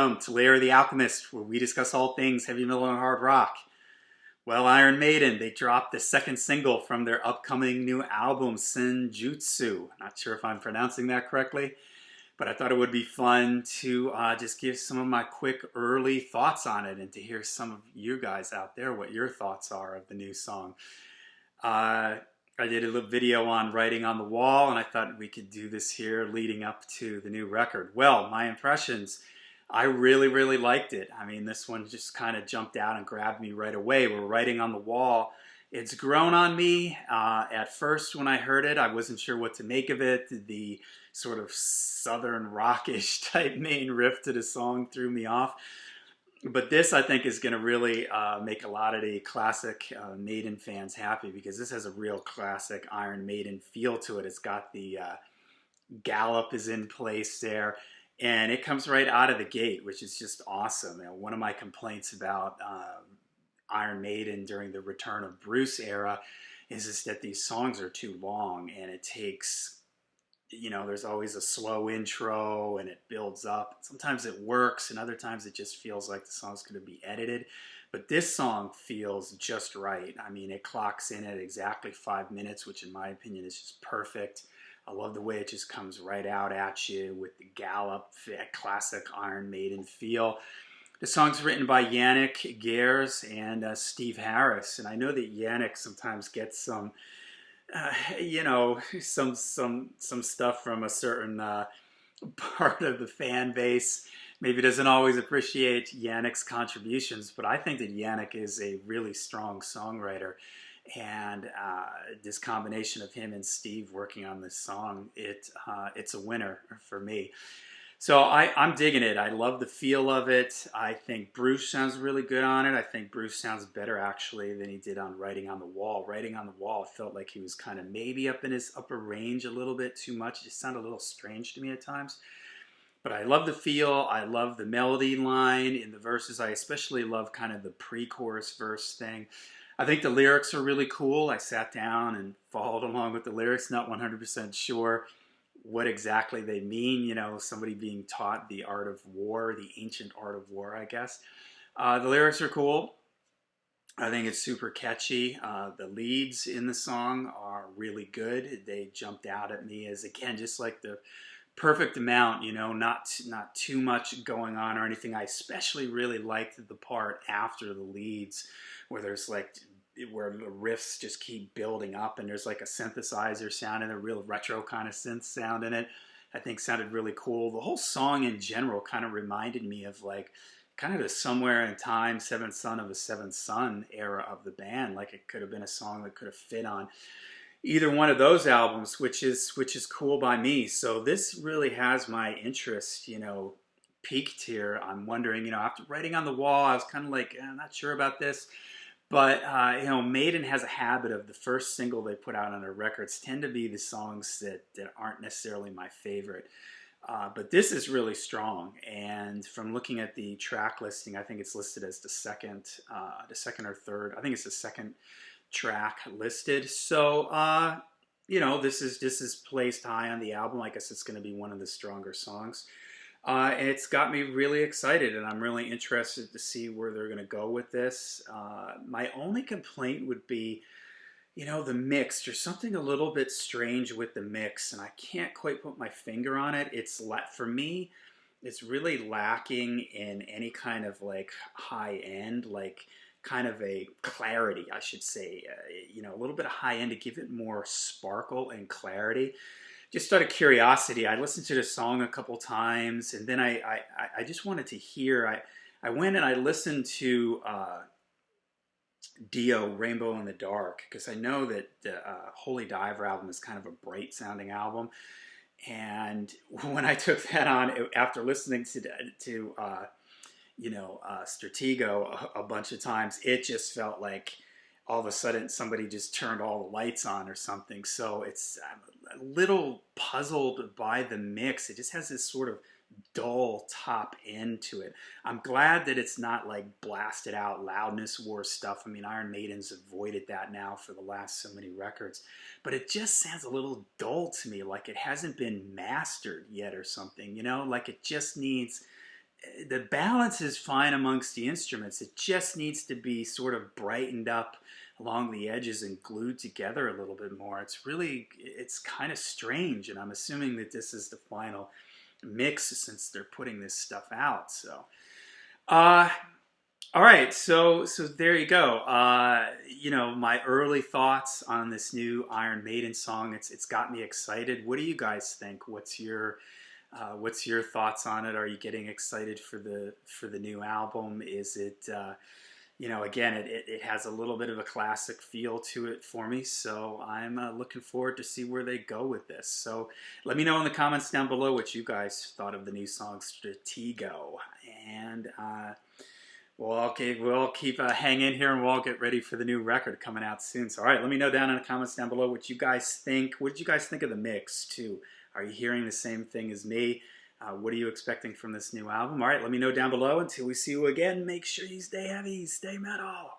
Welcome to Lair of the Alchemist, where we discuss all things heavy metal and hard rock. Well, Iron Maiden, they dropped the second single from their upcoming new album, Senjutsu. Not sure if I'm pronouncing that correctly, but I thought it would be fun to just give some of my quick early thoughts on it and to hear some of you guys out there what your thoughts are of the new song. I did a little video on writing on the wall, and I thought we could do this here leading up to the new record. Well, my impressions, I really liked it. I mean, this one just kind of jumped out and grabbed me right away. We're writing on the wall. It's grown on me. At first, when I heard it, I wasn't sure what to make of it. The sort of southern rockish type main riff to the song threw me off. But this, I think, is going to really make a lot of the classic Maiden fans happy, because this has a real classic Iron Maiden feel to it. It's got the gallop is in place there, and it comes right out of the gate, which is just awesome. You know, one of my complaints about Iron Maiden during the Return of Bruce era is that these songs are too long, and it takes... You know, there's always a slow intro and it builds up. Sometimes it works, and other times it just feels like the song's going to be edited. But this song feels just right. I mean, it clocks in at exactly 5 minutes, which in my opinion is just perfect. I love the way it just comes right out at you with the gallop, that classic Iron Maiden feel. The song's written by Yannick Gers and Steve Harris. And I know that Yannick sometimes gets some... you know, some stuff from a certain part of the fan base. Maybe doesn't always appreciate Yannick's contributions, but I think that Yannick is a really strong songwriter, and this combination of him and Steve working on this song, it's a winner for me. So I'm digging it. I love the feel of it. I think Bruce sounds really good on it. I think Bruce sounds better, actually, than he did on Writing on the Wall. Writing on the Wall, I felt like he was kind of maybe up in his upper range a little bit too much. It just sounded a little strange to me at times. But I love the feel. I love the melody line in the verses. I especially love kind of the pre-chorus verse thing. I think the lyrics are really cool. I sat down and followed along with the lyrics, not 100% sure what exactly they mean. You know, somebody being taught the art of war, the ancient art of war, I guess. The lyrics are cool. I think it's super catchy. The leads in the song are really good. They jumped out at me as, again, just like the perfect amount, you know, not too much going on or anything. I especially really liked the part after the leads where there's like... where the riffs just keep building up, and there's like a synthesizer sound and a real retro kind of synth sound in it. I think sounded really cool. The whole song in general kind of reminded me of like kind of the Somewhere in Time, Seventh Son of a Seventh Son era of the band. Like it could have been a song that could have fit on either one of those albums, which is cool by me. So this really has my interest, you know, peaked here. I'm wondering, you know, after Writing on the Wall, I was kind of like, I'm not sure about this. But, you know, Maiden has a habit of the first single they put out on their records tend to be the songs that aren't necessarily my favorite. But this is really strong. And from looking at the track listing, I think it's listed as the second or third. I think it's the second track listed. So, you know, this is placed high on the album. I guess it's going to be one of the stronger songs. And it's got me really excited, and I'm really interested to see where they're going to go with this. My only complaint would be, you know, the mix. There's something a little bit strange with the mix, and I can't quite put my finger on it. For me, it's really lacking in any kind of like high end, like kind of a clarity, I should say. You know, a little bit of high end to give it more sparkle and clarity. Just out of curiosity, I listened to the song a couple times, and then I just wanted to hear. I went and I listened to Dio, Rainbow in the Dark, because I know that the Holy Diver album is kind of a bright sounding album. And when I took that on, after listening to you know, Stratego a bunch of times, it just felt like all of a sudden somebody just turned all the lights on or something. So I'm a little puzzled by the mix. It just has this sort of dull top end to it. I'm glad that it's not like blasted out loudness war stuff. I mean, Iron Maiden's avoided that now for the last so many records. But it just sounds a little dull to me, like it hasn't been mastered yet or something, you know? Like it just needs the balance is fine amongst the instruments. It just needs to be sort of brightened up along the edges and glued together a little bit more. It's kind of strange, and I'm assuming that this is the final mix since they're putting this stuff out. So, uh, all right, so there you go. My early thoughts on this new Iron Maiden song. It's got me excited. What do you guys think? What's your thoughts on it? Are you getting excited for the new album? Is it again, it has a little bit of a classic feel to it for me, so I'm looking forward to see where they go with this. So let me know in the comments down below what you guys thought of the new song Stratego, and we'll keep hanging here, and we'll all get ready for the new record coming out soon. So all right, let me know down in the comments down below what you guys think. What did you guys think of the mix too? Are you hearing the same thing as me? What are you expecting from this new album? All right, let me know down below. Until we see you again, make sure you stay heavy, stay metal.